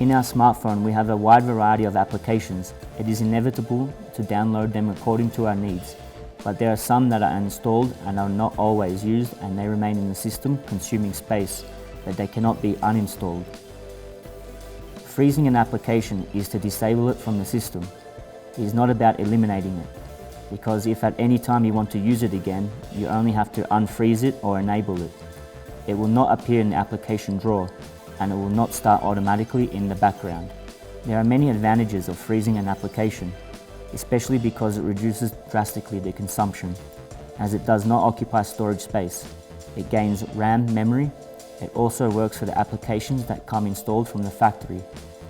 In our smartphone, we have a wide variety of applications. It is inevitable to download them according to our needs, but there are some that are installed and are not always used, and they remain in the system consuming space, but they cannot be uninstalled. Freezing an application is to disable it from the system. It is not about eliminating it, because if at any time you want to use it again, you only have to unfreeze it or enable it. It will not appear in the application drawer, and it will not start automatically in the background. There are many advantages of freezing an application, especially because it reduces drastically the consumption, as it does not occupy storage space. It gains RAM memory. It also works for the applications that come installed from the factory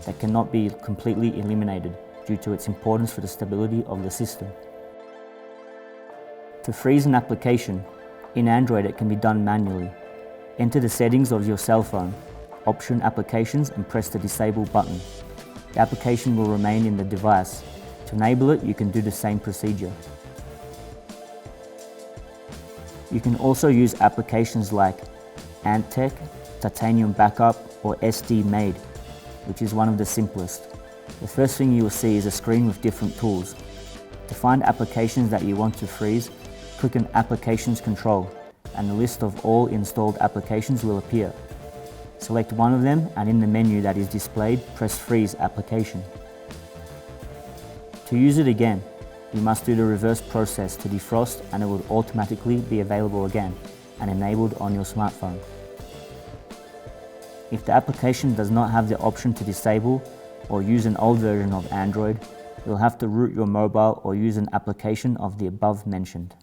that cannot be completely eliminated due to its importance for the stability of the system. To freeze an application, in Android it can be done manually. Enter the settings of your cell phone, option applications, and press the disable button. The application will remain in the device. To enable it, you can do the same procedure. You can also use applications like AntTech, Titanium Backup, or SD Made, which is one of the simplest. The first thing you will see is a screen with different tools. To find applications that you want to freeze, click on Applications Control, and a list of all installed applications will appear. Select one of them, and in the menu that is displayed, press Freeze Application. To use it again, you must do the reverse process to defrost, and it will automatically be available again and enabled on your smartphone. If the application does not have the option to disable or use an old version of Android, you'll have to root your mobile or use an application of the above mentioned.